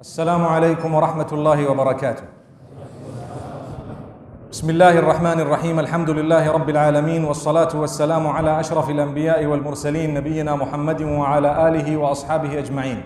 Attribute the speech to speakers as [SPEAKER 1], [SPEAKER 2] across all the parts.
[SPEAKER 1] السلام عليكم ورحمة الله وبركاته. بسم الله الرحمن الرحيم. الحمد لله رب العالمين والصلاة والسلام على أشرف الأنبياء والمرسلين نبينا محمد وعلى آله وأصحابه أجمعين.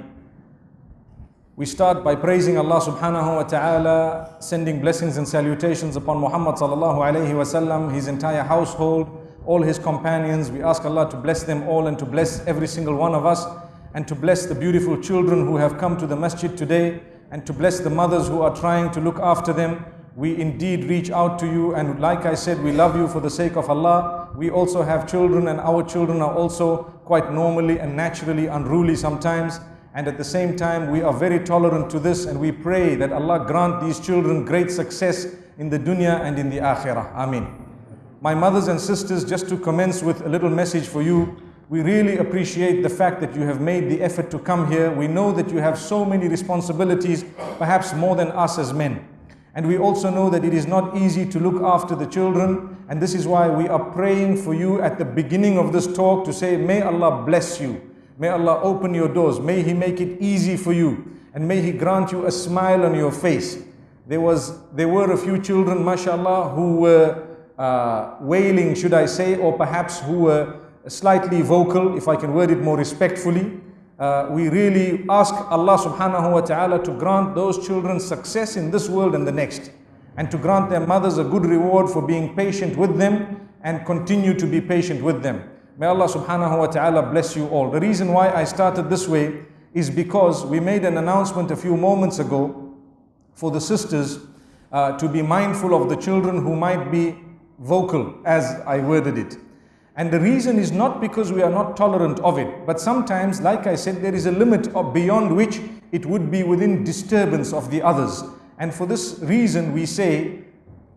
[SPEAKER 1] We start by praising Allah subhanahu wa ta'ala, sending blessings and salutations upon Muhammad sallallahu alayhi wa sallam, his entire household, all his companions. We ask Allah to bless them all and to bless every single one of us, and to bless the beautiful children who have come to the masjid today, and to bless the mothers who are trying to look after them. We indeed reach out to you, and like I said, we love you for the sake of Allah. We also have children, and our children are also quite normally and naturally unruly sometimes, and at the same time we are very tolerant to this, and we pray that Allah grant these children great success in the dunya and in the akhirah. Ameen. My mothers and sisters, just to commence with a little message for you, we really appreciate the fact that you have made the effort to come here. We know that you have so many responsibilities, perhaps more than us as men. And we also know that it is not easy to look after the children. And this is why we are praying for you at the beginning of this talk to say, may Allah bless you. May Allah open your doors. May He make it easy for you. And may He grant you a smile on your face. There were a few children, mashallah, who were wailing, should I say, or perhaps who were slightly vocal, if I can word it more respectfully. We really ask Allah subhanahu wa ta'ala to grant those children success in this world and the next, and to grant their mothers a good reward for being patient with them and continue to be patient with them. May Allah subhanahu wa ta'ala bless you all. The reason why I started this way is because we made an announcement a few moments ago for the sisters to be mindful of the children who might be vocal, as I worded it. And the reason is not because we are not tolerant of it, but sometimes, like I said, there is a limit beyond which it would be within disturbance of the others. And for this reason, we say,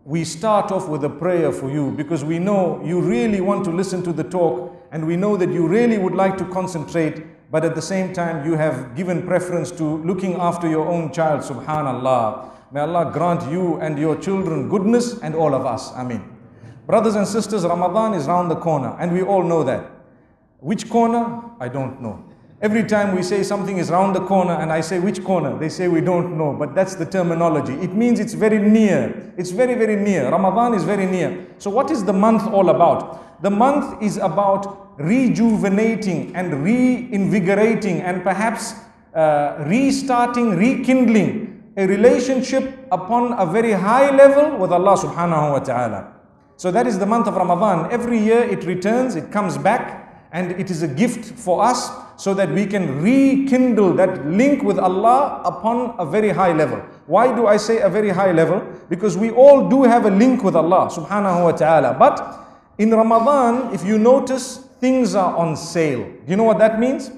[SPEAKER 1] we start off with a prayer for you, because we know you really want to listen to the talk, and we know that you really would like to concentrate, but at the same time, you have given preference to looking after your own child. Subhanallah. May Allah grant you and your children goodness, and all of us. Ameen. Brothers and sisters, Ramadan is round the corner, and we all know that. Which corner? I don't know. Every time we say something is round the corner and I say which corner, they say we don't know, but that's the terminology. It means it's very near. It's very, very near. Ramadan is very near. So what is the month all about? The month is about rejuvenating and reinvigorating and perhaps restarting, rekindling a relationship upon a very high level with Allah subhanahu wa ta'ala. So that is the month of Ramadan. Every year it returns, it comes back, and it is a gift for us so that we can rekindle that link with Allah upon a very high level. Why do I say a very high level? Because we all do have a link with Allah subhanahu wa ta'ala. But in Ramadan, if you notice, things are on sale. Do you know what that means?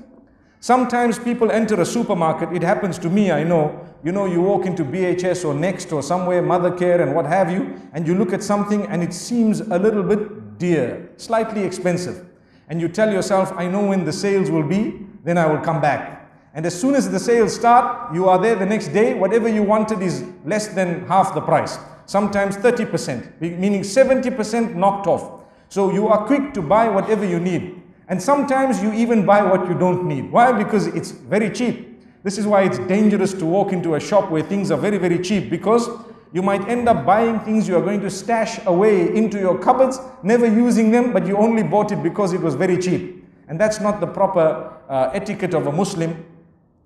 [SPEAKER 1] Sometimes people enter a supermarket. It happens to me, I know. You know, you walk into BHS or Next or somewhere, Mothercare and what have you, and you look at something and it seems a little bit dear, slightly expensive. And you tell yourself, I know when the sales will be, then I will come back. And as soon as the sales start, you are there the next day, whatever you wanted is less than half the price. Sometimes 30%, meaning 70% knocked off. So you are quick to buy whatever you need. And sometimes you even buy what you don't need. Why? Because it's very cheap. This is why it's dangerous to walk into a shop where things are very, very cheap, because you might end up buying things you are going to stash away into your cupboards, never using them, but you only bought it because it was very cheap. And that's not the proper etiquette of a Muslim.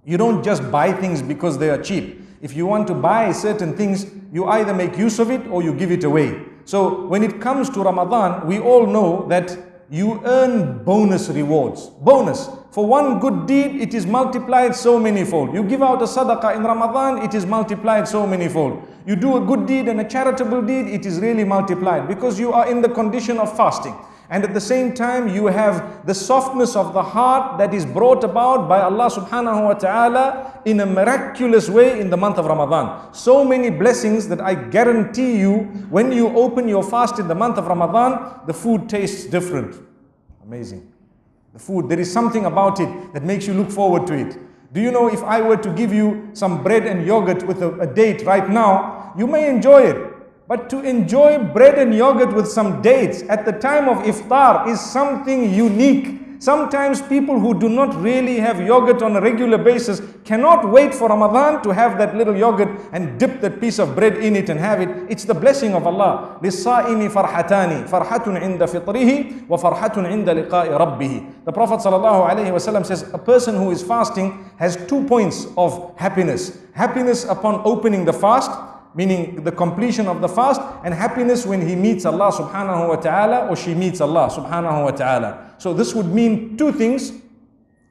[SPEAKER 1] You don't just buy things because they are cheap. If you want to buy certain things, you either make use of it or you give it away. So when it comes to Ramadan, we all know that you earn bonus rewards. Bonus. For one good deed, it is multiplied so many-fold. You give out a sadaqah in Ramadan, it is multiplied so many-fold. You do a good deed and a charitable deed, it is really multiplied, because you are in the condition of fasting. And at the same time, you have the softness of the heart that is brought about by Allah subhanahu wa ta'ala in a miraculous way in the month of Ramadan. So many blessings that I guarantee you, when you open your fast in the month of Ramadan, the food tastes different. Amazing. The food, there is something about it that makes you look forward to it. Do you know, if I were to give you some bread and yogurt with a date right now, you may enjoy it. But to enjoy bread and yogurt with some dates at the time of iftar is something unique, Sometimes people who do not really have yogurt on a regular basis cannot wait for Ramadan to have that little yogurt and dip that piece of bread in it and have it. It's the blessing of Allah. لِلصَّائِمِ فَرْحَتَانِ فَرْحَةٌ عِنْدَ فِطْرِهِ وَفَرْحَةٌ عِنْدَ لِقَاءِ رَبِّهِ. The Prophet ﷺ says, a person who is fasting has 2 points of happiness. Happiness upon opening the fast, meaning the completion of the fast, and happiness when he meets Allah subhanahu wa ta'ala or she meets Allah subhanahu wa ta'ala. So this would mean 2 things.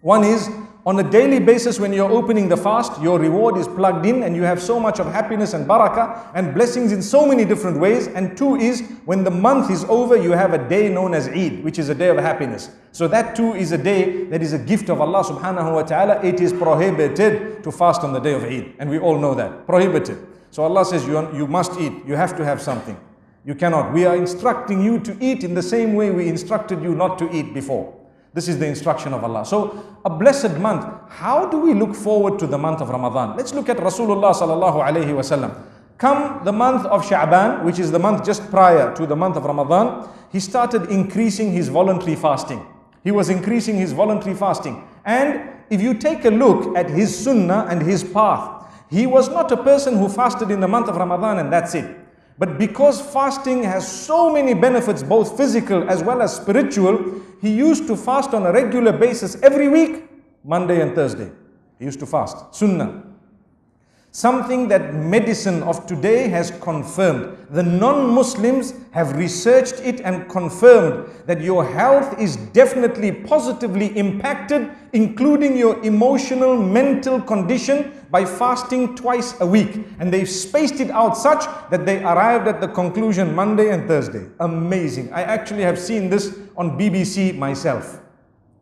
[SPEAKER 1] One is, on a daily basis when you're opening the fast, your reward is plugged in and you have so much of happiness and barakah and blessings in so many different ways. And 2 is, when the month is over, you have a day known as Eid, which is a day of happiness. So that too is a day that is a gift of Allah subhanahu wa ta'ala. It is prohibited to fast on the day of Eid, and we all know that. Prohibited. So Allah says you must eat, you have to have something. You cannot. We are instructing you to eat in the same way we instructed you not to eat before. This is the instruction of Allah. So a blessed month. How do we look forward to the month of Ramadan? Let's look at Rasulullah sallallahu alayhi wasallam. Come the month of Sha'ban, which is the month just prior to the month of Ramadan, he started increasing his voluntary fasting. He was increasing his voluntary fasting. And if you take a look at his sunnah and his path, he was not a person who fasted in the month of Ramadan and that's it. But because fasting has so many benefits, both physical as well as spiritual, he used to fast on a regular basis every week, Monday and Thursday. He used to fast. Sunnah. Something that medicine of today has confirmed. The non-Muslims have researched it and confirmed that your health is definitely positively impacted, including your emotional, mental condition, by fasting twice a week. And they've spaced it out such that they arrived at the conclusion Monday and Thursday. Amazing. I actually have seen this on BBC myself.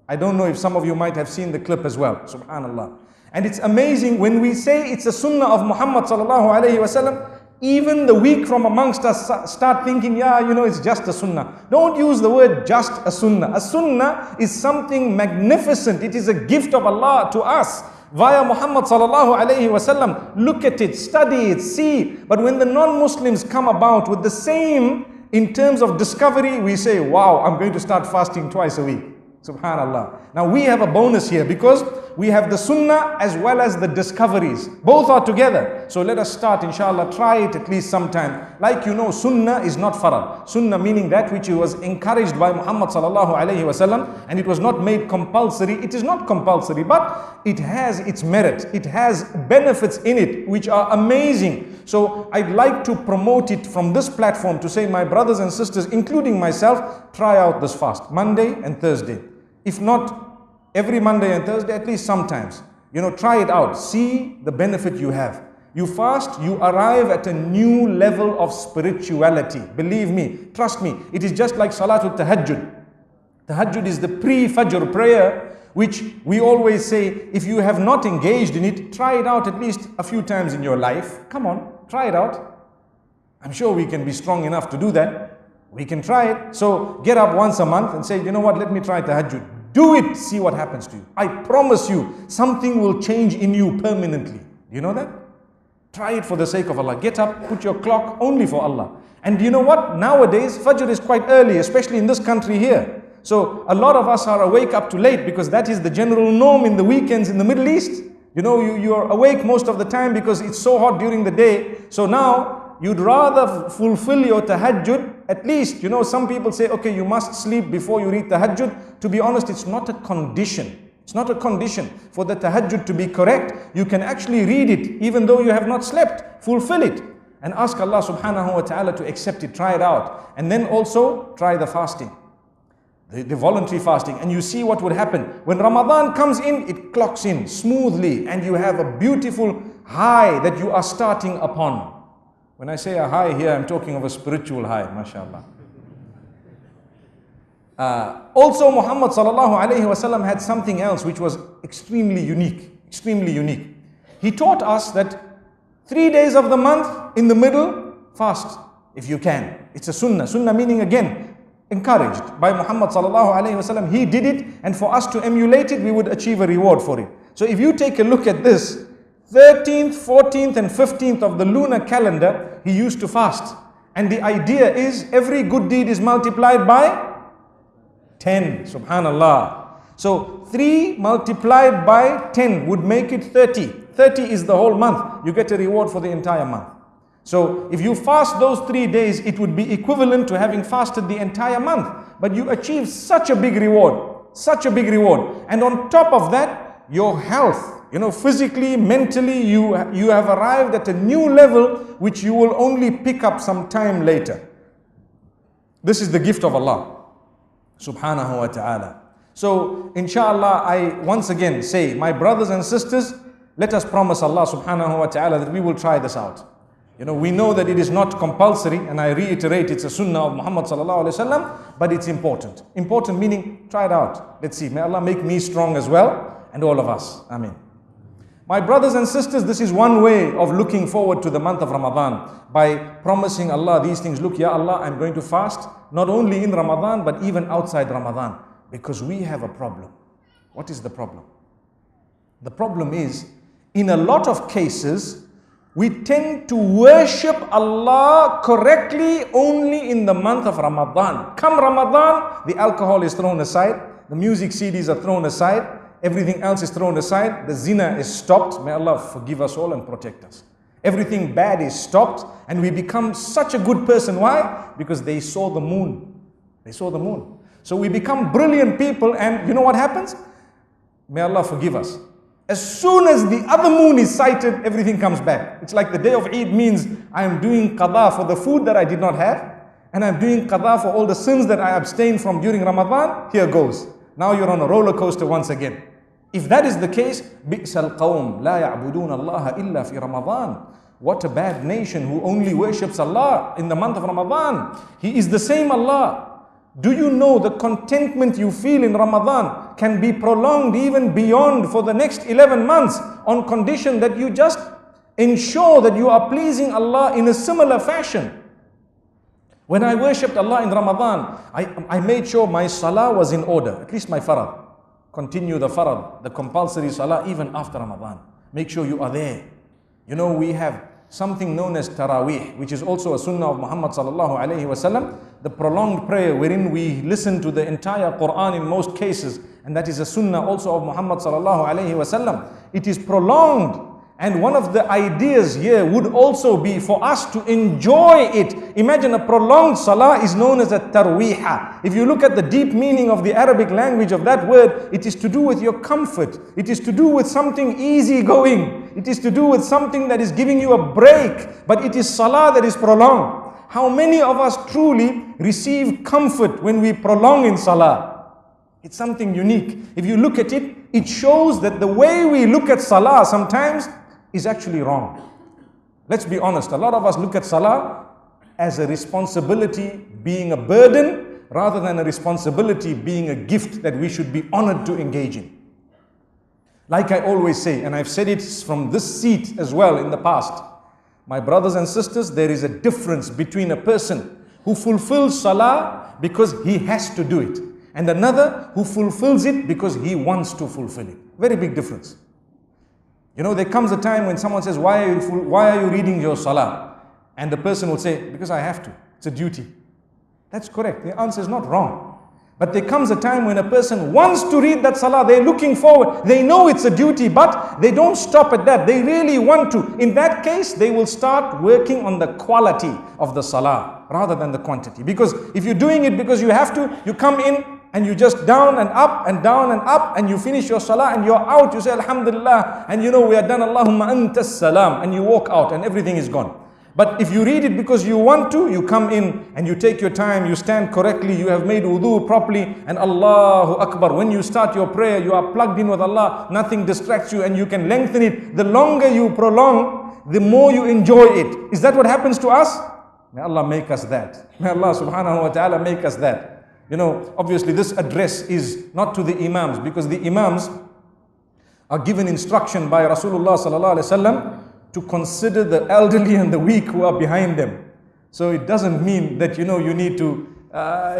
[SPEAKER 1] I don't know if some of you might have seen the clip as well. Subhanallah. And it's amazing when we say it's a sunnah of Muhammad sallallahu alayhi wasallam, even the weak from amongst us start thinking, yeah, you know, it's just a sunnah. Don't use the word just a sunnah. A sunnah is something magnificent. It is a gift of Allah to us via Muhammad sallallahu alayhi wasallam. Look at it, study it, see. But when the non-Muslims come about with the same in terms of discovery, we say, wow, I'm going to start fasting twice a week. Subhanallah. Now we have a bonus here because we have the sunnah as well as the discoveries. Both are together. So let us start, inshallah, try it at least sometime. Like you know, sunnah is not farad. Sunnah meaning that which was encouraged by Muhammad sallallahu alayhi wasallam, and it was not made compulsory. It is not compulsory, but it has its merit. It has benefits in it which are amazing. So I'd like to promote it from this platform to say, my brothers and sisters, including myself, try out this fast, Monday and Thursday. If not every Monday and Thursday, at least sometimes. You know, try it out. See the benefit you have. You fast, you arrive at a new level of spirituality. Believe me, trust me. It is just like Salatul Tahajjud. Tahajjud is the pre-Fajr prayer, which we always say, if you have not engaged in it, try it out at least a few times in your life. Come on, try it out. I'm sure we can be strong enough to do that. We can try it. So get up once a month and say, you know what, let me try Tahajjud. Do it, see what happens to you. I promise you, something will change in you permanently. Do you know that? Try it for the sake of Allah. Get up, put your clock only for Allah. And you know what? Nowadays, Fajr is quite early, especially in this country here. So a lot of us are awake up to late because that is the general norm in the weekends in the Middle East. You know, you're awake most of the time because it's so hot during the day. So now, you'd rather fulfill your tahajjud. At least, you know, some people say, okay, you must sleep before you read tahajjud. To be honest, it's not a condition. It's not a condition for the tahajjud to be correct. You can actually read it even though you have not slept. Fulfill it and ask Allah subhanahu wa ta'ala to accept it. Try it out. And then also try the fasting, the voluntary fasting, and you see what would happen. When Ramadan comes in, it clocks in smoothly and you have a beautiful high that you are starting upon. When I say a high here, I'm talking of a spiritual high, mashallah. Also, Muhammad sallallahu alayhi wasallam had something else which was extremely unique, extremely unique. He taught us that 3 days of the month, in the middle, fast, if you can. It's a sunnah. Sunnah meaning, again, encouraged by Muhammad sallallahu alayhi wasallam. He did it, and for us to emulate it, we would achieve a reward for it. So if you take a look at this, 13th, 14th and 15th of the lunar calendar, he used to fast. And the idea is every good deed is multiplied by 10. Subhanallah. So 3 multiplied by 10 would make it 30. 30 is the whole month. You get a reward for the entire month. So if you fast those 3 days, it would be equivalent to having fasted the entire month. But you achieve such a big reward, such a big reward. And on top of that, your health, physically, mentally, you have arrived at a new level which you will only pick up some time later. This is the gift of Allah subhanahu wa ta'ala. So inshallah, I once again say, my brothers and sisters, let us promise Allah subhanahu wa ta'ala that we will try this out. We know that it is not compulsory, and I reiterate, it's a sunnah of Muhammad sallallahu alaihi wasallam, but it's important. Important meaning, try it out. Let's see. May Allah make me strong as well, and all of us. Ameen. My brothers and sisters, this is one way of looking forward to the month of Ramadan, by promising Allah these things. Look, Ya Allah, I'm going to fast, not only in Ramadan, but even outside Ramadan, because we have a problem. What is the problem? The problem is, in a lot of cases, we tend to worship Allah correctly only in the month of Ramadan. Come Ramadan, the alcohol is thrown aside, the music CDs are thrown aside, everything else is thrown aside, the zina is stopped. May Allah forgive us all and protect us. Everything bad is stopped, and we become such a good person. Why? Because they saw the moon. They saw the moon. So we become brilliant people, and you know what happens? May Allah forgive us. As soon as the other moon is sighted, everything comes back. It's like the day of Eid means I am doing qada for the food that I did not have, and I'm doing qada for all the sins that I abstained from during Ramadan. Here goes. Now you're on a roller coaster once again. If that is the case, بِئْسَ الْقَوْمِ لَا يَعْبُدُونَ اللَّهَ إِلَّا فِي رَمَضَانِ. What a bad nation who only worships Allah in the month of Ramadan. He is the same Allah. Do you know the contentment you feel in Ramadan can be prolonged even beyond for the next 11 months, on condition that you just ensure that you are pleasing Allah in a similar fashion? When I worshipped Allah in Ramadan, I made sure my salah was in order, at least my farad. Continue the farad, the compulsory salah, even after Ramadan. Make sure you are there. We have something known as Taraweeh, which is also a sunnah of Muhammad sallallahu alayhi wasallam, the prolonged prayer wherein we listen to the entire Quran in most cases, and that is a sunnah also of Muhammad sallallahu alayhi wasallam. It is prolonged, and one of the ideas here would also be for us to enjoy it. Imagine a prolonged salah is known as a tarweeha. If you look at the deep meaning of the Arabic language of that word, it is to do with your comfort. It is to do with something easy going. It is to do with something that is giving you a break, but it is salah that is prolonged. How many of us truly receive comfort when we prolong in salah? It's something unique. If you look at it, it shows that the way we look at salah sometimes is actually wrong. Let's be honest, a lot of us look at salah as a responsibility being a burden, rather than a responsibility being a gift that we should be honored to engage in. Like I always say, and I've said it from this seat as well in the past, my brothers and sisters, there is a difference between a person who fulfills salah because he has to do it, and another who fulfills it because he wants to fulfill it. Very big difference. There comes a time when someone says, why are you reading your salah? And the person will say, because I have to. It's a duty. That's correct. The answer is not wrong. But there comes a time when a person wants to read that salah, they're looking forward, they know it's a duty, but they don't stop at that, they really want to. In that case, they will start working on the quality of the salah rather than the quantity. Because if you're doing it because you have to, you come in and you just down and up and down and up, and you finish your salah and you're out, you say Alhamdulillah, and we are done, Allahumma antas salam, and you walk out and everything is gone. But if you read it because you want to, you come in and you take your time, you stand correctly, you have made wudu properly, and Allahu Akbar. When you start your prayer, you are plugged in with Allah, nothing distracts you, and you can lengthen it. The longer you prolong, the more you enjoy it. Is that what happens to us? May Allah make us that. May Allah subhanahu wa ta'ala make us that. Obviously this address is not to the Imams, because the Imams are given instruction by Rasulullah sallallahu alaihi wasallam to consider the elderly and the weak who are behind them. So it doesn't mean that you need to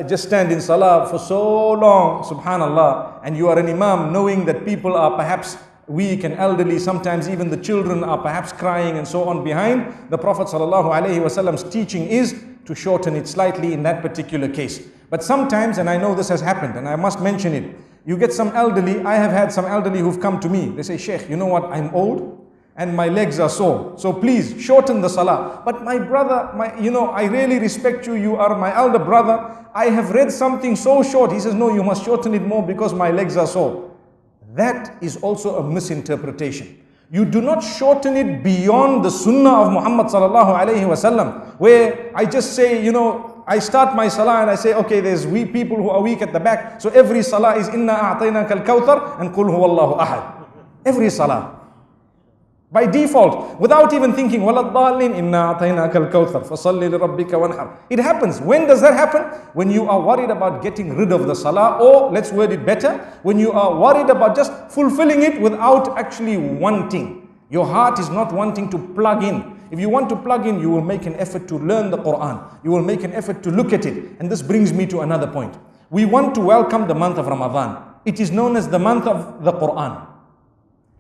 [SPEAKER 1] just stand in salah for so long, subhanallah, and you are an imam knowing that people are perhaps weak and elderly, sometimes even the children are perhaps crying and so on behind. The Prophet sallallahu alaihi wasallam's teaching is to shorten it slightly in that particular case. But sometimes, and I know this has happened, and I must mention it, You get some elderly, I have had some elderly who've come to me. They say, Sheikh, you know what, I'm old and my legs are sore. So please shorten the salah. But my brother, I really respect you. You are my elder brother. I have read something so short. He says, no, you must shorten it more because my legs are sore. That is also a misinterpretation. You do not shorten it beyond the sunnah of Muhammad sallallahu alayhi wasallam, where I just say, I start my salah and I say, okay, there's weak people who are weak at the back. So every salah is inna a'tainaka al-kawthar and qul huwallahu ahad. Every salah. By default, without even thinking, وَلَا inna a'tainaka al-kawthar fasalli li rabbika wanhar. It happens. When does that happen? When you are worried about getting rid of the salah, or let's word it better, when you are worried about just fulfilling it without actually wanting. Your heart is not wanting to plug in. If you want to plug in, you will make an effort to learn the Quran. You will make an effort to look at it. And this brings me to another point. We want to welcome the month of Ramadan. It is known as the month of the Quran.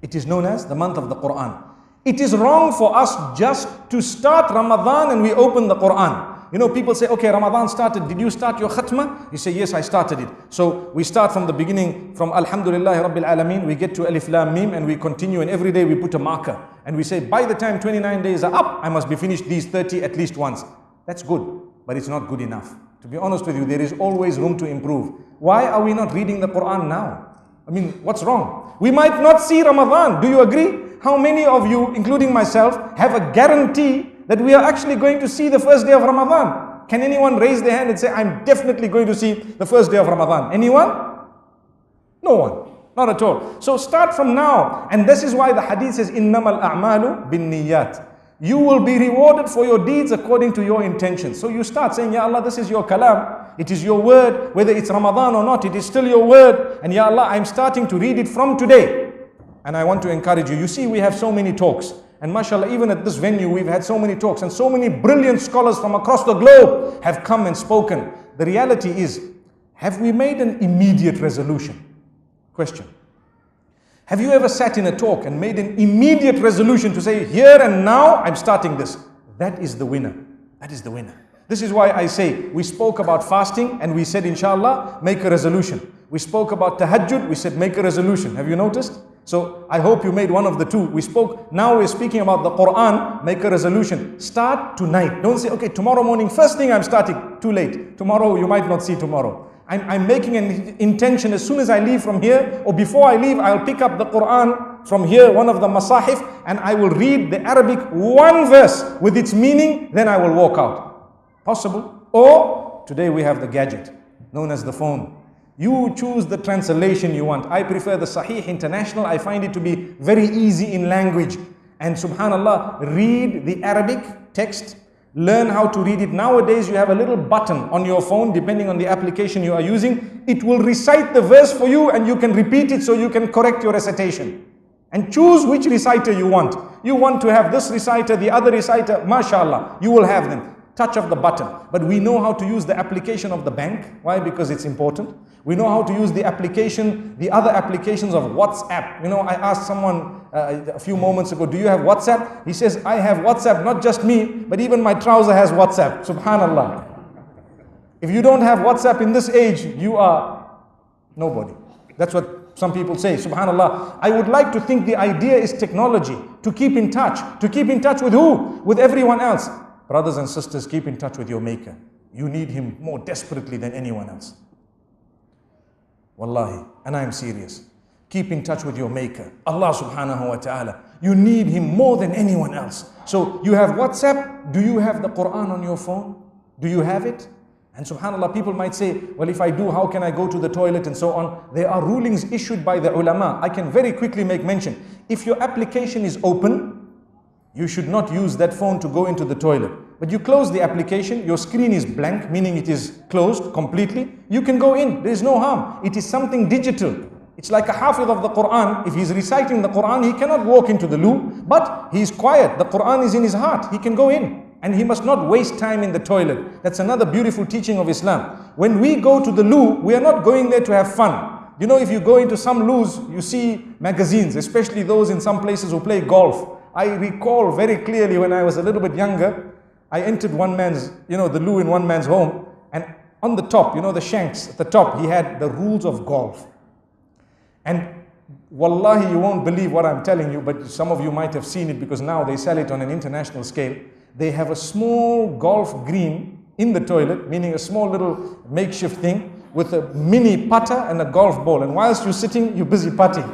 [SPEAKER 1] It is known as the month of the Quran. It is wrong for us just to start Ramadan and we open the Quran. People say, okay, Ramadan started. Did you start your khatma? You say, yes, I started it. So we start from the beginning, from Alhamdulillah Rabbil Alameen, we get to Alif Lam Mim and we continue, and every day we put a marker. And we say, by the time 29 days are up, I must be finished these 30 at least once. That's good, but it's not good enough. To be honest with you, there is always room to improve. Why are we not reading the Quran now? What's wrong? We might not see Ramadan. Do you agree? How many of you, including myself, have a guarantee that we are actually going to see the first day of Ramadan? Can anyone raise their hand and say, I'm definitely going to see the first day of Ramadan? Anyone? No one. Not at all. So start from now. And this is why the hadith says, إِنَّمَا الْأَعْمَالُ بِالنِّيَّاتِ. You will be rewarded for your deeds according to your intentions. So you start saying, Ya Allah, this is your kalam. It is your word. Whether it's Ramadan or not, it is still your word. And Ya Allah, I'm starting to read it from today. And I want to encourage you. You see, we have so many talks. And mashallah, even at this venue, we've had so many talks. And so many brilliant scholars from across the globe have come and spoken. The reality is, have we made an immediate resolution? Question. Have you ever sat in a talk and made an immediate resolution to say, here and now, I'm starting this? That is the winner. That is the winner. This is why I say, we spoke about fasting and we said, inshallah, make a resolution. We spoke about tahajjud, we said, make a resolution. Have you noticed? So I hope you made one of the two. Now we're speaking about the Quran, make a resolution. Start tonight. Don't say, okay, tomorrow morning, first thing I'm starting. Too late. Tomorrow, you might not see tomorrow. I'm making an intention as soon as I leave from here, or before I leave, I'll pick up the Quran from here, one of the masahif, and I will read the Arabic one verse with its meaning, then I will walk out. Possible? Or, today we have the gadget, known as the phone. You choose the translation you want. I prefer the Sahih International. I find it to be very easy in language. And subhanallah, read the Arabic text. Learn how to read it. Nowadays, you have a little button on your phone, depending on the application you are using. It will recite the verse for you and you can repeat it so you can correct your recitation. And choose which reciter you want. You want to have this reciter, the other reciter, mashallah, you will have them. Touch of the button. But we know how to use the application of the bank. Why? Because it's important. We know how to use the application, the other applications of WhatsApp. I asked someone a few moments ago, do you have WhatsApp? He says, I have WhatsApp, not just me, but even my trouser has WhatsApp. Subhanallah. If you don't have WhatsApp in this age, you are nobody. That's what some people say. Subhanallah. I would like to think the idea is technology, to keep in touch. To keep in touch with who? With everyone else. Brothers and sisters, keep in touch with your Maker. You need Him more desperately than anyone else. Wallahi, and I am serious. Keep in touch with your Maker, Allah subhanahu wa ta'ala. You need Him more than anyone else. So you have WhatsApp. Do you have the Quran on your phone? Do you have it? And subhanallah, people might say, well, if I do, how can I go to the toilet and so on? There are rulings issued by the ulama. I can very quickly make mention. If your application is open, you should not use that phone to go into the toilet. But you close the application, your screen is blank, meaning it is closed completely. You can go in, there is no harm. It is something digital. It's like a hafiz of the Quran. If he's reciting the Quran, he cannot walk into the loo, but he is quiet. The Quran is in his heart. He can go in. And he must not waste time in the toilet. That's another beautiful teaching of Islam. When we go to the loo, we are not going there to have fun. If you go into some loos, you see magazines, especially those in some places who play golf. I recall very clearly when I was a little bit younger, I entered one man's, the loo in one man's home, and on the top, the shanks at the top, he had the rules of golf. And wallahi, you won't believe what I'm telling you, but some of you might have seen it because now they sell it on an international scale. They have a small golf green in the toilet, meaning a small little makeshift thing with a mini putter and a golf ball. And whilst you're sitting, you're busy putting.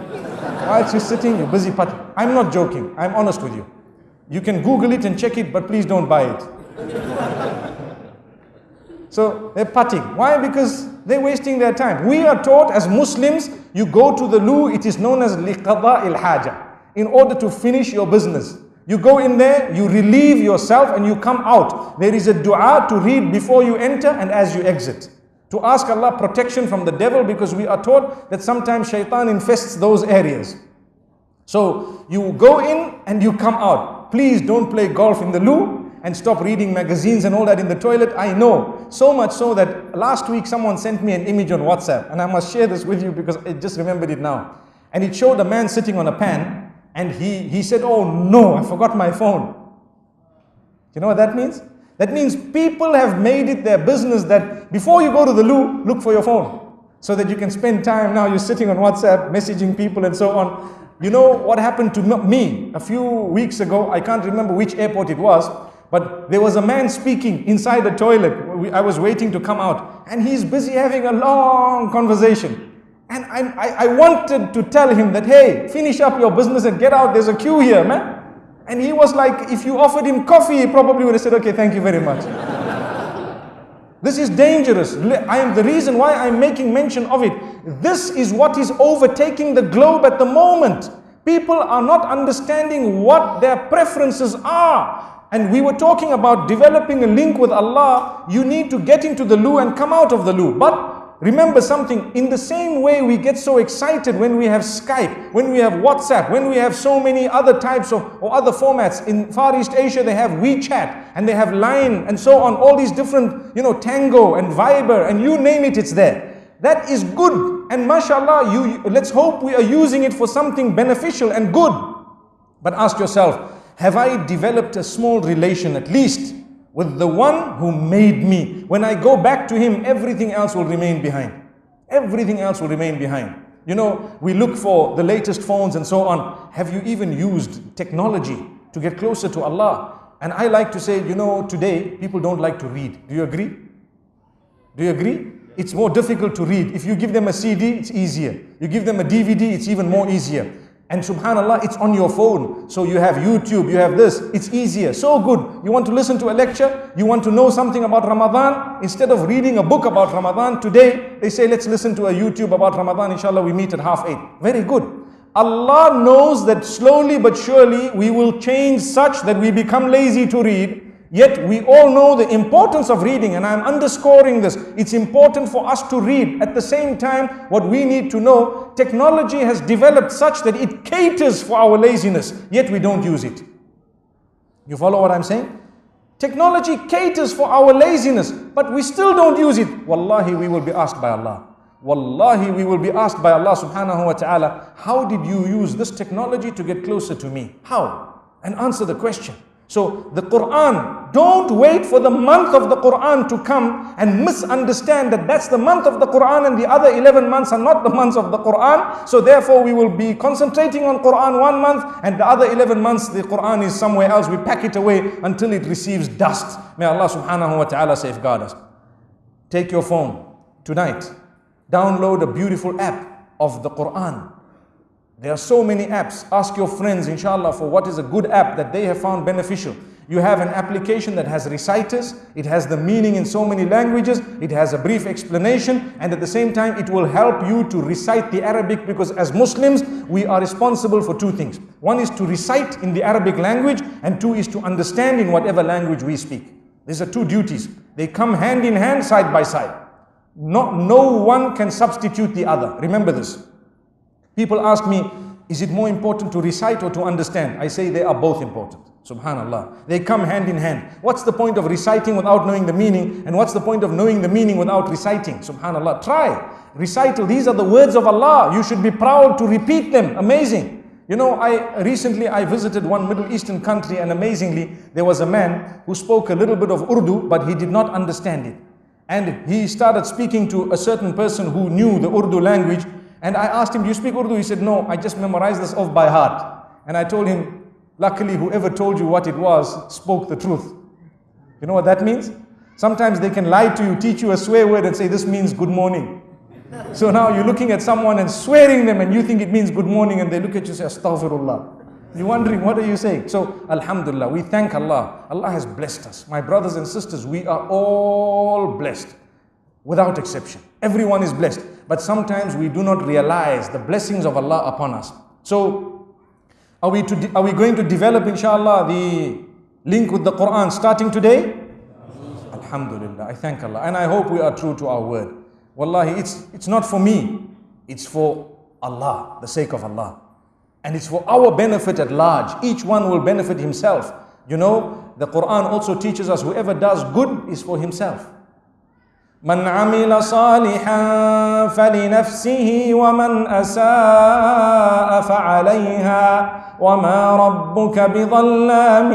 [SPEAKER 1] Whilst you're sitting, you're busy putting. I'm not joking. I'm honest with you. You can Google it and check it, but please don't buy it. So they're putting. Why? Because they're wasting their time. We are taught as Muslims, you go to the loo, it is known as liqada il-haja, in order to finish your business. You go in there, you relieve yourself and you come out. There is a dua to read before you enter and as you exit. To ask Allah protection from the devil, because we are taught that sometimes shaitan infests those areas. So you go in and you come out. Please don't play golf in the loo and stop reading magazines and all that in the toilet. I know, so much so that last week someone sent me an image on WhatsApp, and I must share this with you because I just remembered it now. And it showed a man sitting on a pan, and he said, oh no, I forgot my phone. You know what that means? That means people have made it their business that before you go to the loo, look for your phone, so that you can spend time. Now you're sitting on WhatsApp, messaging people and so on. You know what happened to me a few weeks ago? I can't remember which airport it was, but there was a man speaking inside the toilet. I was waiting to come out, and he's busy having a long conversation. And I wanted to tell him that, hey, finish up your business and get out. There's a queue here, man. And he was like, if you offered him coffee, he probably would have said, okay, thank you very much. This is dangerous. The reason why I'm making mention of it, this is what is overtaking the globe at the moment. People are not understanding what their preferences are. And we were talking about developing a link with Allah. You need to get into the loo and come out of the loo. But remember something, in the same way we get so excited when we have Skype, when we have WhatsApp, when we have so many other types of, or other formats. In Far East Asia they have WeChat, and they have Line, and so on, all these different, Tango and Viber, and you name it, it's there. That is good, and mashallah, let's hope we are using it for something beneficial and good. But ask yourself, have I developed a small relation at least with the one who made me? When I go back to him, everything else will remain behind. Everything else will remain behind. We look for the latest phones and so on. Have you even used technology to get closer to Allah? And I like to say, today people don't like to read. Do you agree? Do you agree? It's more difficult to read. If you give them a CD, it's easier. You give them a DVD, it's even more easier. And subhanallah, it's on your phone. So you have YouTube, you have this, it's easier, so good. You want to listen to a lecture, you want to know something about Ramadan, instead of reading a book about Ramadan, today they say, let's listen to a YouTube about Ramadan, inshallah we meet at 8:30. Very good. Allah knows that slowly but surely we will change such that we become lazy to read. Yet we all know the importance of reading, and I'm underscoring this. It's important for us to read. At the same time, what we need to know, technology has developed such that it caters for our laziness, yet we don't use it. You follow what I'm saying? Technology caters for our laziness, but we still don't use it. Wallahi, we will be asked by Allah. Wallahi, we will be asked by Allah subhanahu wa ta'ala, how did you use this technology to get closer to me? How? And answer the question. So the Quran, don't wait for the month of the Quran to come and misunderstand that that's the month of the Quran and the other 11 months are not the months of the Quran. So therefore we will be concentrating on Quran 1 month and the other 11 months the Quran is somewhere else. We pack it away until it receives dust. May Allah subhanahu wa ta'ala safeguard us. Take your phone tonight. Download a beautiful app of the Quran. There are so many apps. Ask your friends, inshallah, for what is a good app that they have found beneficial. You have an application that has reciters, it has the meaning in so many languages, it has a brief explanation, and at the same time it will help you to recite the Arabic, because as Muslims we are responsible for two things. One is to recite in the Arabic language, and two is to understand in whatever language we speak. These are two duties. They come hand in hand, side by side. No one can substitute the other. Remember this. People ask me, is it more important to recite or to understand? I say they are both important. Subhanallah. They come hand in hand. What's the point of reciting without knowing the meaning? And what's the point of knowing the meaning without reciting? Subhanallah. Try. Recital. These are the words of Allah. You should be proud to repeat them. Amazing. Recently I visited one Middle Eastern country, and amazingly, there was a man who spoke a little bit of Urdu, but he did not understand it. And he started speaking to a certain person who knew the Urdu language. And I asked him, do you speak Urdu? He said, no, I just memorized this off by heart. And I told him, luckily whoever told you what it was spoke the truth. You know what that means? Sometimes they can lie to you, teach you a swear word and say this means good morning. So now you're looking at someone and swearing them and you think it means good morning, and they look at you and say astaghfirullah. You're wondering, what are you saying? So alhamdulillah, we thank Allah. Allah has blessed us. My brothers and sisters, we are all blessed without exception. Everyone is blessed. But sometimes we do not realize the blessings of Allah upon us. So are we going to develop inshallah the link with the Quran starting today? Alhamdulillah, I thank Allah. And I hope we are true to our word. Wallahi, it's not for me. It's for Allah, the sake of Allah. And it's for our benefit at large. Each one will benefit himself. You know, the Quran also teaches us whoever does good is for himself. من عمل صالحا فلنفسه ومن أساء فعليها وما ربك بظلام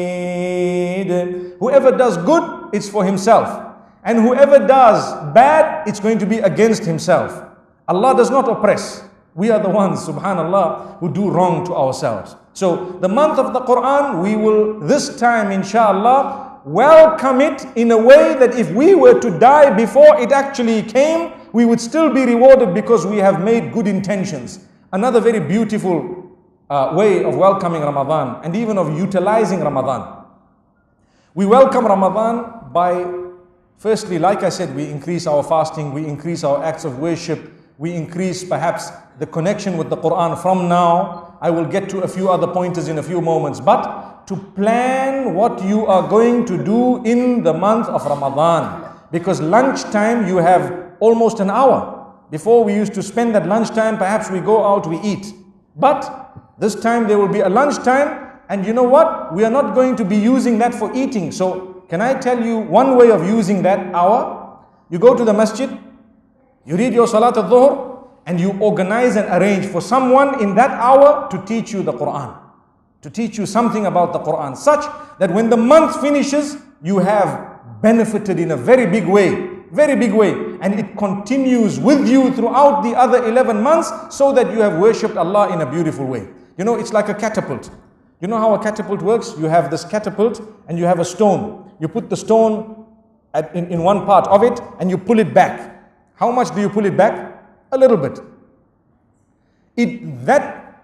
[SPEAKER 1] للعبيد. Whoever does good, it's for himself. And whoever does bad, it's going to be against himself. Allah does not oppress. We are the ones, subhanallah, who do wrong to ourselves. So the month of the Quran, we will this time, inshallah, welcome it in a way that if we were to die before it actually came, we would still be rewarded because we have made good intentions. Another very beautiful way of welcoming Ramadan and even of utilizing Ramadan. We welcome Ramadan by, firstly, like I said, we increase our fasting, we increase our acts of worship, we increase perhaps the connection with the Quran from now. I will get to a few other pointers in a few moments. But to plan what you are going to do in the month of Ramadan. Because lunchtime you have almost an hour. Before we used to spend that lunchtime, perhaps we go out, we eat. But this time there will be a lunchtime, and you know what? We are not going to be using that for eating. So can I tell you one way of using that hour? You go to the masjid, you read your Salat al-Dhuhr, and you organize and arrange for someone in that hour to teach you the Quran, to teach you something about the Quran, such that when the month finishes, you have benefited in a very big way, and it continues with you throughout the other 11 months so that you have worshipped Allah in a beautiful way. You know, it's like a catapult. You know how a catapult works? You have this catapult and you have a stone. You put the stone in one part of it and you pull it back. How much do you pull it back? A little bit. That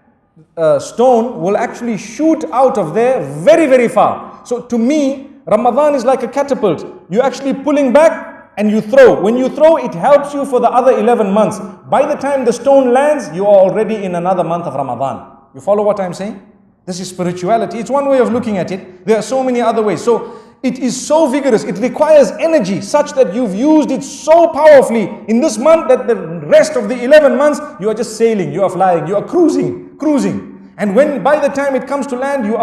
[SPEAKER 1] stone will actually shoot out of there very, very far. So to me, Ramadan is like a catapult. You're actually pulling back and you throw. When you throw, it helps you for the other 11 months. By the time the stone lands, you are already in another month of Ramadan. You follow what I'm saying? This is spirituality. It's one way of looking at it. There are so many other ways. So it is so vigorous. It requires energy such that you've used it so powerfully in this month that the rest of the 11 months, you are just sailing, you are flying, you are cruising. And when by the time it comes to land, you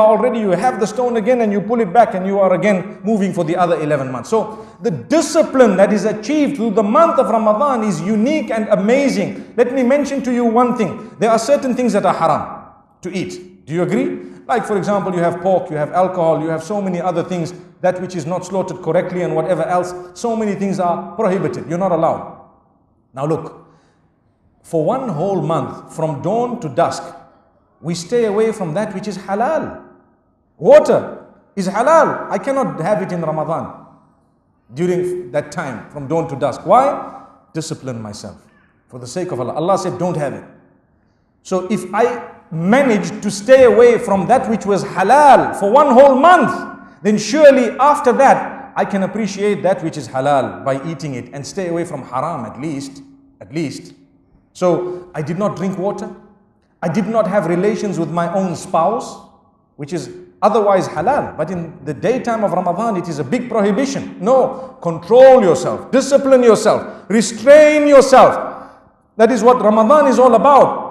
[SPEAKER 1] have the stone again and you pull it back and you are again moving for the other 11 months. So the discipline that is achieved through the month of Ramadan is unique and amazing. Let me mention to you one thing. There are certain things that are haram to eat. Do you agree? Like for example, you have pork, you have alcohol, you have so many other things, that which is not slaughtered correctly and whatever else. So many things are prohibited. You're not allowed. Now look, for one whole month, from dawn to dusk, we stay away from that which is halal. Water is halal. I cannot have it in Ramadan during that time, from dawn to dusk. Why? Discipline myself. For the sake of Allah. Allah said, don't have it. So if I managed to stay away from that which was halal for one whole month, then surely after that I can appreciate that which is halal by eating it and stay away from haram at least. So I did not drink water. I did not have relations with my own spouse, which is otherwise halal. But in the daytime of Ramadan, it is a big prohibition. No, control yourself, discipline yourself, restrain yourself. That is what Ramadan is all about.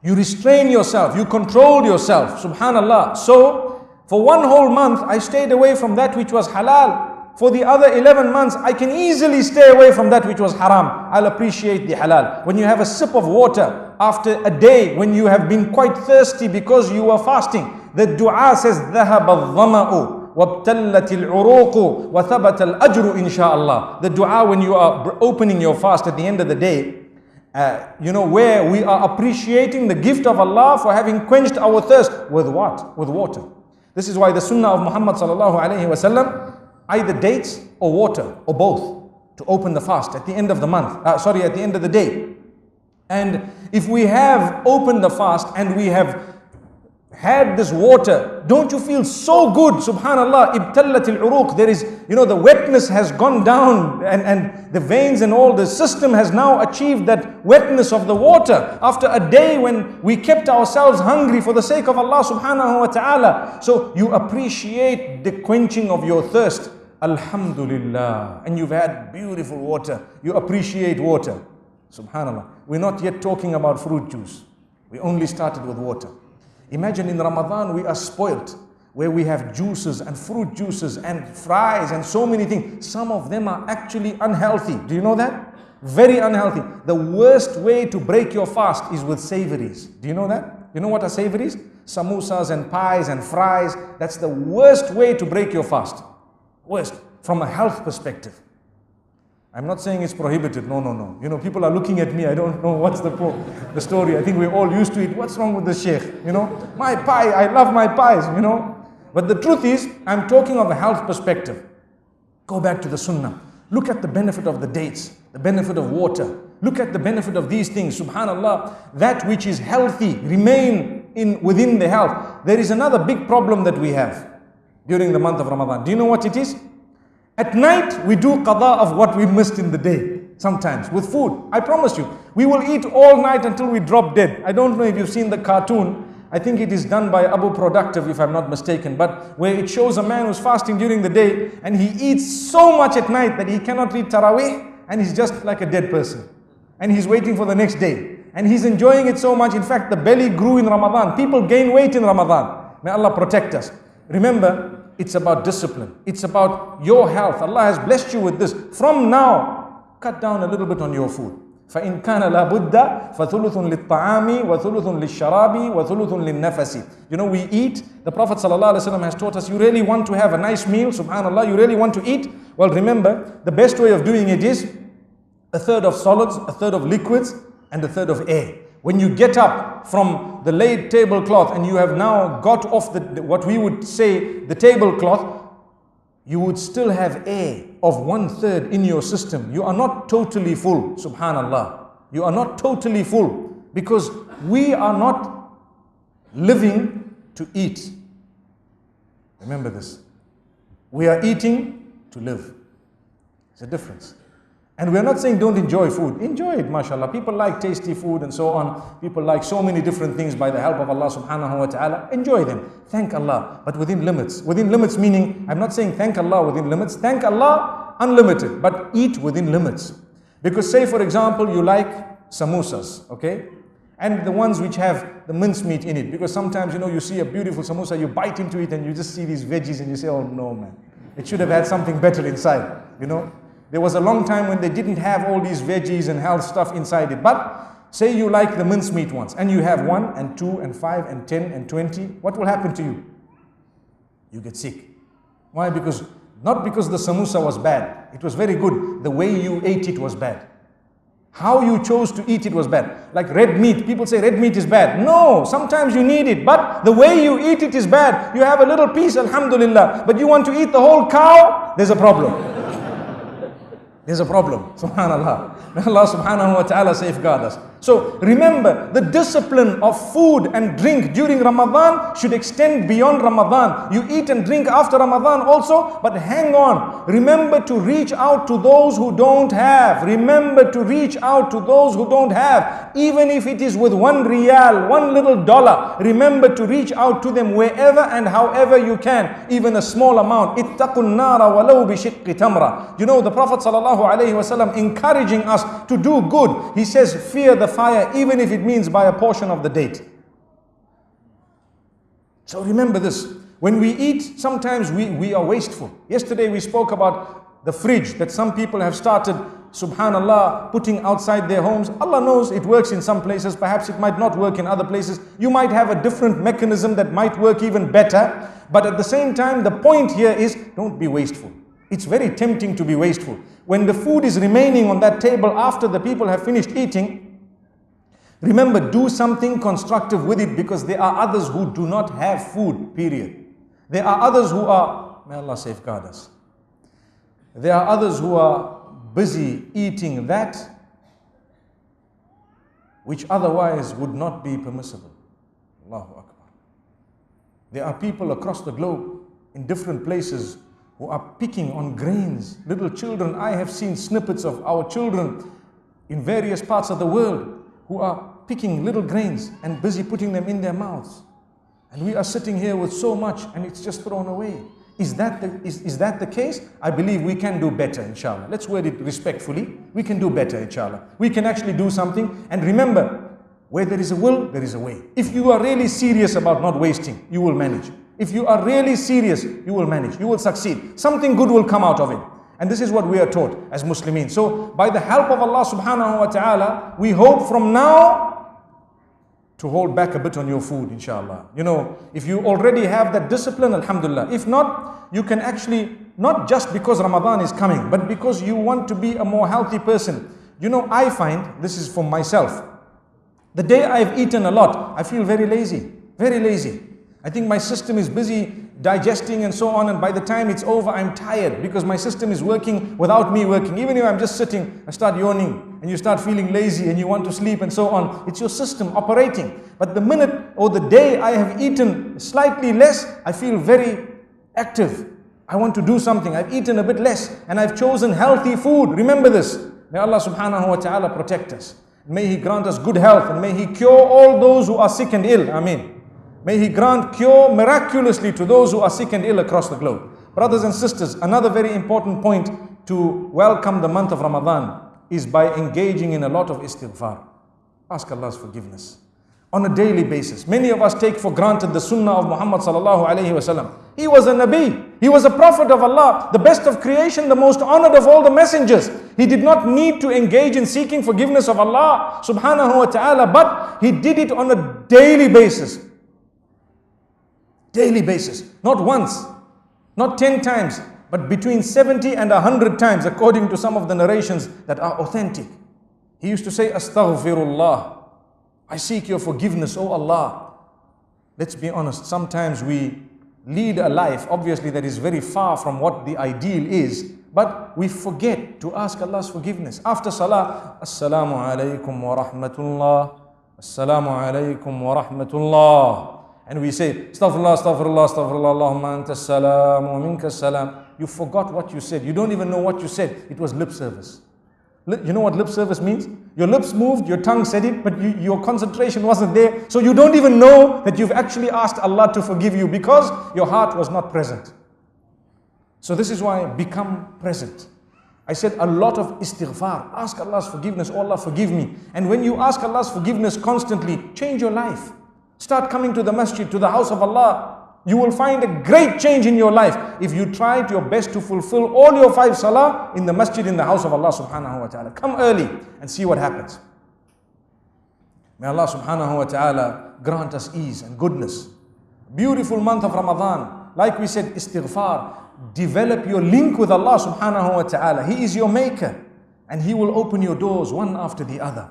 [SPEAKER 1] You restrain yourself, you control yourself, subhanallah. So, for one whole month, I stayed away from that which was halal. For the other 11 months, I can easily stay away from that which was haram. I'll appreciate the halal. When you have a sip of water after a day, when you have been quite thirsty because you were fasting, the dua says, ذَهَبَ الظَّمَأُ وَابْتَلَّتِ الْعُرُوقُ وَثَبَتَ الْأَجْرُ إِنشَاءَ اللَّهِ. The dua when you are opening your fast at the end of the day, where we are appreciating the gift of Allah for having quenched our thirst with what? With water. This is why the sunnah of Muhammad sallallahu alaihi wasallam, either dates or water or both, to open the fast at the end of the month, at the end of the day. And if we have opened the fast and we have had this water, don't you feel so good? Subhanallah, ibtallat al-uruq. There is, the wetness has gone down, and the veins and all the system has now achieved that wetness of the water after a day when we kept ourselves hungry for the sake of Allah subhanahu wa ta'ala. So you appreciate the quenching of your thirst. Alhamdulillah. And you've had beautiful water. You appreciate water. Subhanallah. We're not yet talking about fruit juice. We only started with water. Imagine in Ramadan we are spoilt, where we have juices and fruit juices and fries and so many things. Some of them are actually unhealthy. Do you know that? Very unhealthy. The worst way to break your fast is with savories. Do you know that? You know what are savories? Samosas and pies and fries. That's the worst way to break your fast. Worst, from a health perspective. I'm not saying it's prohibited. No. People are looking at me. I don't know what's the story. I think we're all used to it. What's wrong with the sheikh? My pie. I love my pies. But the truth is, I'm talking of a health perspective. Go back to the sunnah. Look at the benefit of the dates, the benefit of water. Look at the benefit of these things. Subhanallah, that which is healthy, remain within the health. There is another big problem that we have during the month of Ramadan. Do you know what it is? At night, we do qada of what we missed in the day. Sometimes, with food. I promise you, we will eat all night until we drop dead. I don't know if you've seen the cartoon. I think it is done by Abu Productive, if I'm not mistaken. But where it shows a man who's fasting during the day, and he eats so much at night that he cannot read Taraweeh, and he's just like a dead person. And he's waiting for the next day. And he's enjoying it so much. In fact, the belly grew in Ramadan. People gain weight in Ramadan. May Allah protect us. Remember, it's about discipline. It's about your health. Allah has blessed you with this. From now, cut down a little bit on your food. فَإِنْ كَانَ لَا بُدَّ فَثُلُثٌ لِلطَّعَامِ وَثُلُثٌ لِلشَّرَابِ وَثُلُثٌ لِلنَّفَسِ. We eat. The Prophet ﷺ has taught us, you really want to have a nice meal, subhanallah, you really want to eat? Well, remember, the best way of doing it is a third of solids, a third of liquids, and a third of air. When you get up from the laid tablecloth and you have now got off what we would say the tablecloth, you would still have air of 1/3 in your system. You are not totally full, subhanallah. You are not totally full because we are not living to eat. Remember this. We are eating to live. It's a difference. And we're not saying don't enjoy food. Enjoy it, mashallah. People like tasty food and so on. People like so many different things by the help of Allah subhanahu wa ta'ala. Enjoy them. Thank Allah, but within limits. Within limits meaning, I'm not saying thank Allah within limits. Thank Allah unlimited, but eat within limits. Because say for example, you like samosas, okay? And the ones which have the mincemeat in it. Because sometimes, you see a beautiful samosa, you bite into it and you just see these veggies and you say, oh no man, it should have had something better inside, There was a long time when they didn't have all these veggies and health stuff inside it. But say you like the mincemeat ones and you have 1 and 2 and 5 and 10 and 20, what will happen to you? You get sick. Why? Not because the samosa was bad. It was very good. The way you ate it was bad. How you chose to eat it was bad. Like red meat. People say red meat is bad. No, sometimes you need it. But the way you eat it is bad. You have a little piece, alhamdulillah. But you want to eat the whole cow? There's a problem. There's a problem, subhanallah. May Allah subhanahu wa ta'ala safeguard us. So remember, the discipline of food and drink during Ramadan should extend beyond Ramadan. You eat and drink after Ramadan also, but hang on. Remember to reach out to those who don't have. Remember to reach out to those who don't have. Even if it is with 1 riyal, $1 little dollar. Remember to reach out to them wherever and however you can. Even a small amount. Ittaqun nara walau bi shiqqi tamra. The Prophet sallallahu alaihi wasallam encouraging us to do good. He says, fear the fire, even if it means by a portion of the date. So remember this. When we eat, sometimes we are wasteful. Yesterday we spoke about the fridge that some people have started, subhanallah, putting outside their homes. Allah knows it works in some places. Perhaps it might not work in other places. You might have a different mechanism that might work even better. But at the same time, the point here is don't be wasteful. It's very tempting to be wasteful. When the food is remaining on that table after the people have finished eating, Remember, do something constructive with it, because there are others who do not have food, period. There are others who are, may Allah safeguard us. There are others who are busy eating that which otherwise would not be permissible. Allahu Akbar. There are people across the globe in different places who are picking on grains. Little children, I have seen snippets of our children in various parts of the world who are picking little grains and busy putting them in their mouths. And we are sitting here with so much and it's just thrown away. Is that the case? I believe we can do better, inshallah. Let's word it respectfully. We can do better, inshallah. We can actually do something. And remember, where there is a will, there is a way. If you are really serious about not wasting, you will manage. If you are really serious, you will manage. You will succeed. Something good will come out of it. And this is what we are taught as Muslimin. So by the help of Allah subhanahu wa ta'ala, we hope from now to hold back a bit on your food, inshallah. You know, if you already have that discipline, alhamdulillah. If not, you can actually, not just because Ramadan is coming, but because you want to be a more healthy person. You know, I find, this is for myself, the day I've eaten a lot, I feel very lazy, very lazy. I think my system is busy digesting and so on, and by the time it's over, I'm tired because my system is working without me working. Even if I'm just sitting, I start yawning and you start feeling lazy and you want to sleep and so on. It's your system operating. But the minute or the day I have eaten slightly less, I feel very active. I want to do something. I've eaten a bit less and I've chosen healthy food. Remember this. May Allah subhanahu wa ta'ala protect us. May He grant us good health and may He cure all those who are sick and ill. Ameen. May He grant cure miraculously to those who are sick and ill across the globe. Brothers and sisters, another very important point to welcome the month of Ramadan is by engaging in a lot of istighfar. Ask Allah's forgiveness on a daily basis. Many of us take for granted the sunnah of Muhammad sallallahu alayhi wasallam. He was a Nabi. He was a prophet of Allah, the best of creation, the most honored of all the messengers. He did not need to engage in seeking forgiveness of Allah subhanahu wa ta'ala, but he did it on a daily basis. Daily basis. Not once, not 10 times, but between 70 and 100 times, according to some of the narrations that are authentic. He used to say, Astaghfirullah. I seek your forgiveness, O Allah. Let's be honest, sometimes we lead a life, obviously, that is very far from what the ideal is, but we forget to ask Allah's forgiveness. After salah, Assalamu alaikum wa rahmatullah, Assalamu alaikum wa rahmatullah. And we say, Astaghfirullah, Astaghfirullah, Astaghfirullah, Allahumma anta salam wa minka salam. You forgot what you said. You don't even know what you said. It was lip service. You know what lip service means? Your lips moved, your tongue said it, but your concentration wasn't there. So you don't even know that you've actually asked Allah to forgive you because your heart was not present. So this is why become present. I said a lot of istighfar. Ask Allah's forgiveness. Oh Allah, forgive me. And when you ask Allah's forgiveness constantly, change your life. Start coming to the masjid, to the house of Allah. You will find a great change in your life if you tried your best to fulfill all your 5 salah in the masjid, in the house of Allah subhanahu wa ta'ala. Come early and see what happens. May Allah subhanahu wa ta'ala grant us ease and goodness. Beautiful month of Ramadan. Like we said, istighfar. Develop your link with Allah subhanahu wa ta'ala. He is your maker and He will open your doors one after the other.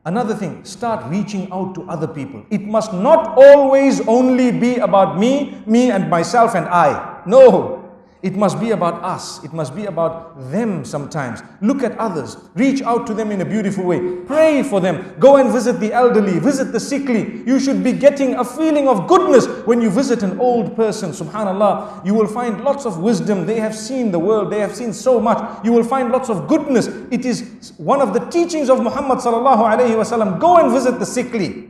[SPEAKER 1] Another thing, start reaching out to other people. It must not always only be about me and myself and I. No, it must be about us. It must be about them sometimes. Look at others. Reach out to them in a beautiful way. Pray for them. Go and visit the elderly. Visit the sickly. You should be getting a feeling of goodness when you visit an old person. Subhanallah. You will find lots of wisdom. They have seen the world. They have seen so much. You will find lots of goodness. It is one of the teachings of Muhammad sallallahu alayhi wasallam. Go and visit the sickly.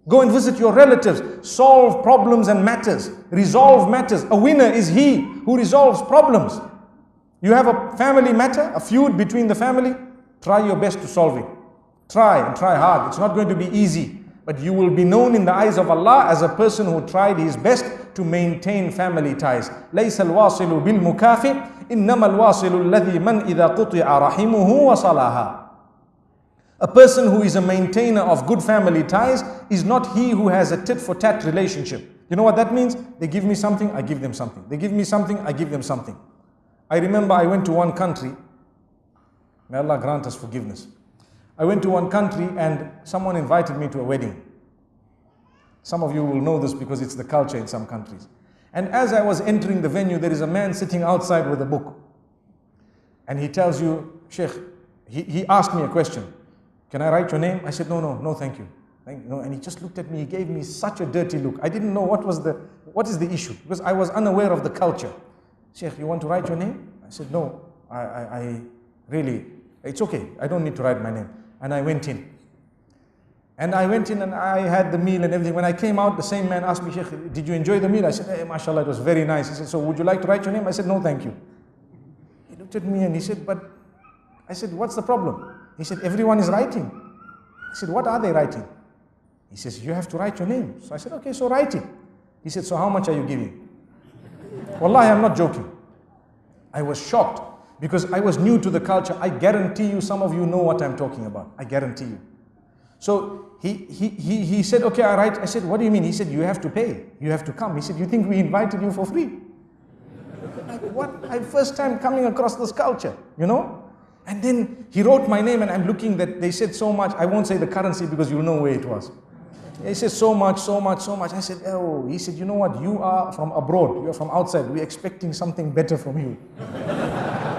[SPEAKER 1] Go and visit your relatives. Solve problems and matters. Resolve matters. A winner is he who resolves problems. You have a family matter, a feud between the family. Try your best to solve it. Try and try hard. It's not going to be easy. But you will be known in the eyes of Allah as a person who tried his best to maintain family ties. لَيْسَ الْوَاصِلُ بِالْمُكَافِئِ إِنَّمَا الْوَاصِلُ الَّذِي مَنْ إِذَا قُطِعَ رَحِمُهُ وَصَلَاهَا. A person who is a maintainer of good family ties is not he who has a tit-for-tat relationship. You know what that means? They give me something, I give them something. They give me something, I give them something. I remember I went to one country. May Allah grant us forgiveness. I went to one country and someone invited me to a wedding. Some of you will know this because it's the culture in some countries. And as I was entering the venue, there is a man sitting outside with a book. And he tells you, Sheikh, he asked me a question. Can I write your name? I said, no, thank you. And he just looked at me, he gave me such a dirty look. I didn't know what is the issue, because I was unaware of the culture. Sheikh, you want to write your name? I said, no, I really, it's okay, I don't need to write my name. And I went in. And I had the meal and everything. When I came out, the same man asked me, Sheikh, did you enjoy the meal? I said, hey, mashallah, it was very nice. He said, so would you like to write your name? I said, no, thank you. He looked at me and he said, I said, what's the problem? He said, everyone is writing. I said, what are they writing? He says, you have to write your name. So I said, okay, so write it. He said, so how much are you giving? Wallahi, I'm not joking. I was shocked because I was new to the culture. I guarantee you, some of you know what I'm talking about. I guarantee you. So he said, okay, I write. I said, what do you mean? He said, you have to pay. You have to come. He said, you think we invited you for free? Like, what? I'm first time coming across this culture, you know? And then he wrote my name and I'm looking that they said so much. I won't say the currency because you'll know where it was. He said so much. I said, oh, he said, you know what? You are from abroad. You are from outside. We're expecting something better from you.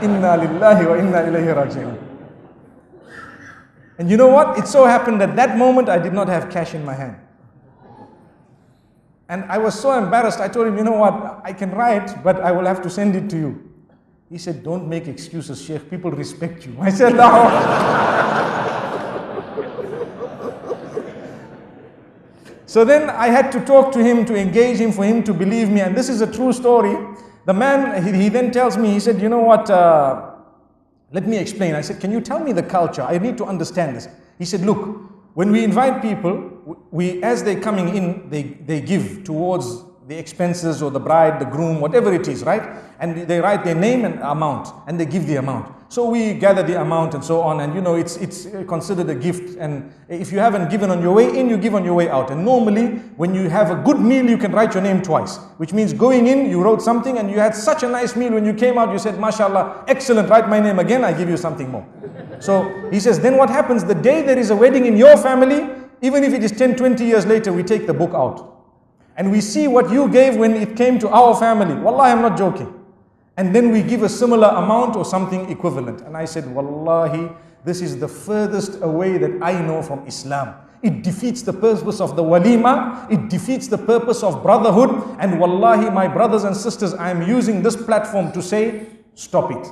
[SPEAKER 1] Inna lillahi wa inna ilayhi raji'un. And you know what? It so happened that that moment I did not have cash in my hand. And I was so embarrassed. I told him, you know what? I can write, but I will have to send it to you. He said, don't make excuses, Sheikh. People respect you. I said, no. So then I had to talk to him, to engage him, for him to believe me. And this is a true story. The man, he then tells me, he said, you know what, let me explain. I said, can you tell me the culture? I need to understand this. He said, look, when we invite people, as they're coming in, they give towards the expenses or the bride, the groom, whatever it is, right? And they write their name and amount, and they give the amount. So we gather the amount and so on, and you know, it's considered a gift. And if you haven't given on your way in, you give on your way out. And normally, when you have a good meal, you can write your name twice, which means going in, you wrote something, and you had such a nice meal. When you came out, you said, mashallah, excellent, write my name again, I give you something more. So he says, then what happens? The day there is a wedding in your family, even if it is 10, 20 years later, we take the book out. And we see what you gave when it came to our family. Wallahi, I'm not joking. And then we give a similar amount or something equivalent. And I said, Wallahi, this is the furthest away that I know from Islam. It defeats the purpose of the walima. It defeats the purpose of brotherhood. And Wallahi, my brothers and sisters, I am using this platform to say, stop it.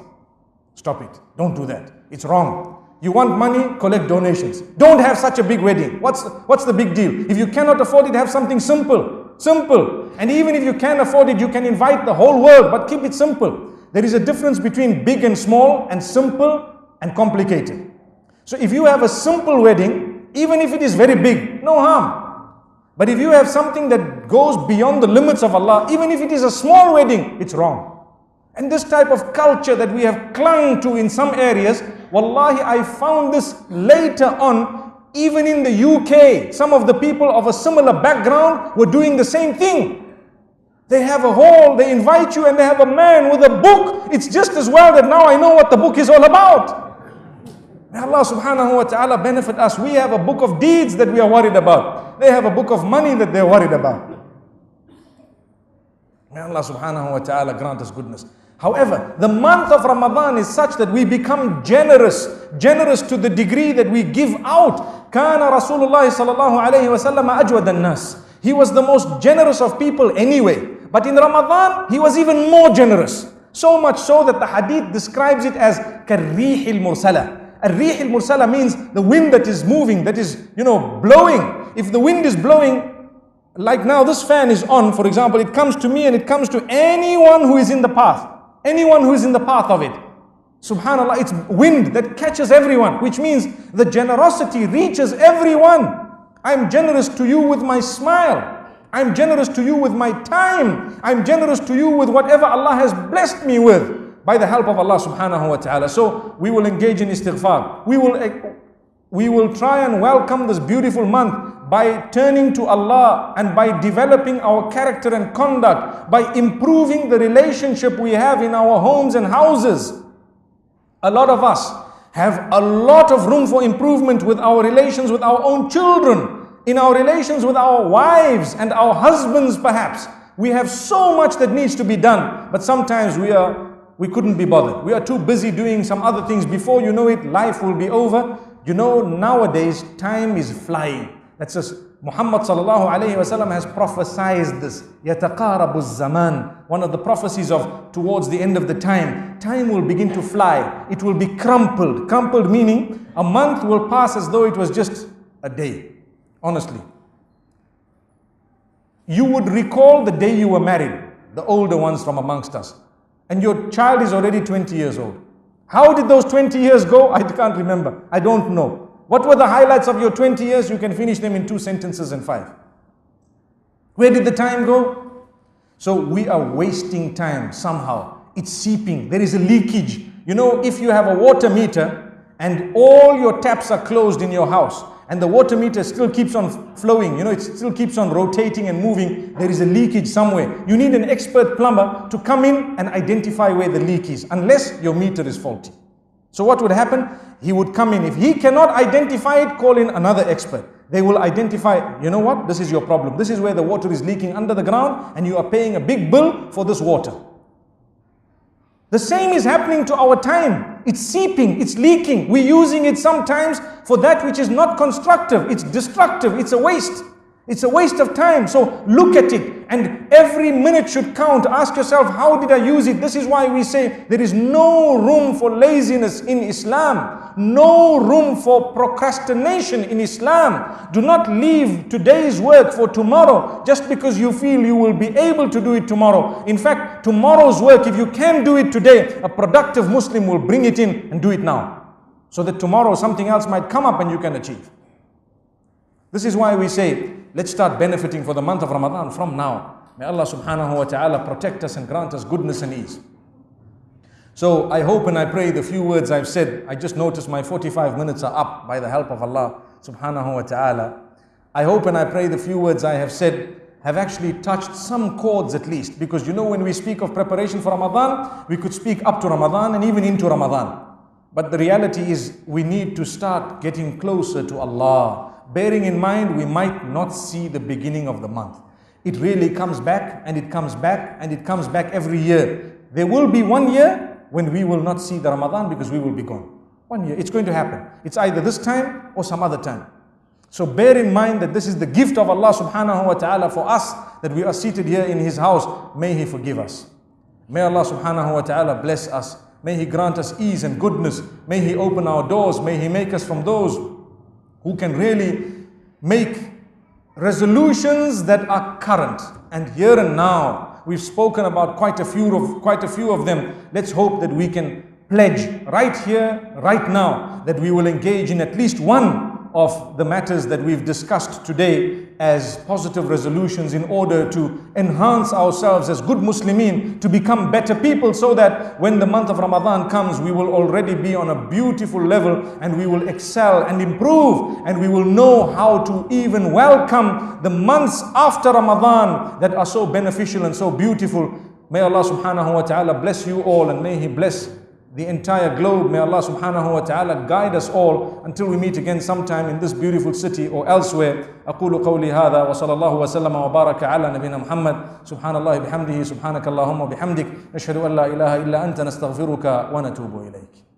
[SPEAKER 1] Stop it. Don't do that. It's wrong. You want money, collect donations. Don't have such a big wedding. What's the big deal? If you cannot afford it, have something simple. Simple. And even if you can afford it, you can invite the whole world, but keep it simple. There is a difference between big and small, and simple and complicated. So if you have a simple wedding, even if it is very big, no harm. But if you have something that goes beyond the limits of Allah, even if it is a small wedding, it's wrong. And this type of culture that we have clung to in some areas, wallahi, I found this later on. Even in the UK, some of the people of a similar background were doing the same thing. They have a hall, they invite you, and they have a man with a book. It's just as well that now I know what the book is all about. May Allah subhanahu wa ta'ala benefit us. We have a book of deeds that we are worried about. They have a book of money that they're worried about. May Allah subhanahu wa ta'ala grant us goodness. However, the month of Ramadan is such that we become generous to the degree that we give out. Kana Rasulullah sallallahu alayhi wa sallam ajwad an-nas. He was the most generous of people anyway. But in Ramadan, he was even more generous. So much so that the hadith describes it as karrih al-mursala. Ar-rih al-mursala means the wind that is moving, that is, blowing. If the wind is blowing, like now this fan is on, for example, it comes to me and it comes to anyone who is in the path. Anyone who is in the path of it. Subhanallah, it's wind that catches everyone, which means the generosity reaches everyone. I'm generous to you with my smile. I'm generous to you with my time. I'm generous to you with whatever Allah has blessed me with by the help of Allah subhanahu wa ta'ala. So we will engage in istighfar. We will try and welcome this beautiful month by turning to Allah and by developing our character and conduct, by improving the relationship we have in our homes and houses. A lot of us, have a lot of room for improvement with our relations with our own children, in our relations with our wives and our husbands perhaps. We have so much that needs to be done, but sometimes we couldn't be bothered. We are too busy doing some other things. Before you know it, life will be over. You know, nowadays time is flying. That's just Muhammad sallallahu alayhi wasallam has prophesied this. يَتَقَارَبُ الزَّمَانِ. One of the prophecies of towards the end of the time will begin to fly. It will be crumpled. Crumpled meaning a month will pass as though it was just a day. Honestly. You would recall the day you were married, the older ones from amongst us, and your child is already 20 years old. How did those 20 years go? I can't remember. I don't know. What were the highlights of your 20 years? You can finish them in 2 sentences and 5. Where did the time go? So we are wasting time somehow. It's seeping. There is a leakage. You know, if you have a water meter and all your taps are closed in your house and the water meter still keeps on flowing, you know, it still keeps on rotating and moving, there is a leakage somewhere. You need an expert plumber to come in and identify where the leak is, unless your meter is faulty. So what would happen? He would come in. If he cannot identify it, call in another expert. They will identify, you know what? This is your problem. This is where the water is leaking under the ground and you are paying a big bill for this water. The same is happening to our time. It's seeping, it's leaking. We're using it sometimes for that which is not constructive. It's destructive, it's a waste. It's a waste of time. So look at it, and every minute should count. Ask yourself, how did I use it? This is why we say there is no room for laziness in Islam. No room for procrastination in Islam. Do not leave today's work for tomorrow just because you feel you will be able to do it tomorrow. In fact, tomorrow's work, if you can do it today, a productive Muslim will bring it in and do it now, so that tomorrow something else might come up and you can achieve. This is why we say, let's start benefiting for the month of Ramadan from now. May Allah subhanahu wa ta'ala protect us and grant us goodness and ease. So I hope and I pray the few words I've said, I just noticed my 45 minutes are up by the help of Allah subhanahu wa ta'ala. I hope and I pray the few words I have said have actually touched some chords at least. Because you know, when we speak of preparation for Ramadan, we could speak up to Ramadan and even into Ramadan. But the reality is we need to start getting closer to Allah. Bearing in mind, we might not see the beginning of the month. It really comes back and it comes back and it comes back every year. There will be one year when we will not see the Ramadan because we will be gone. 1 year, it's going to happen. It's either this time or some other time. So bear in mind that this is the gift of Allah subhanahu wa ta'ala for us, that we are seated here in His house. May He forgive us. May Allah subhanahu wa ta'ala bless us. May He grant us ease and goodness. May He open our doors. May He make us from those who can really make resolutions that are current and here and now. We've spoken about quite a few of them. Let's hope that we can pledge right here, right now, that we will engage in at least one of the matters that we've discussed today as positive resolutions in order to enhance ourselves as good Muslimin, to become better people, so that when the month of Ramadan comes, we will already be on a beautiful level and we will excel and improve, and we will know how to even welcome the months after Ramadan that are so beneficial and so beautiful. May Allah subhanahu wa ta'ala bless you all, and may He bless the entire globe. May Allah subhanahu wa ta'ala guide us all until we meet again sometime in this beautiful city or elsewhere. أقول قولي هذا وصلى الله وسلم وبارك على نبينا محمد. سبحان الله بحمده سبحانك اللهم وبحمدك نشهد أن لا إله إلا أنت نستغفرك ونتوب إليك.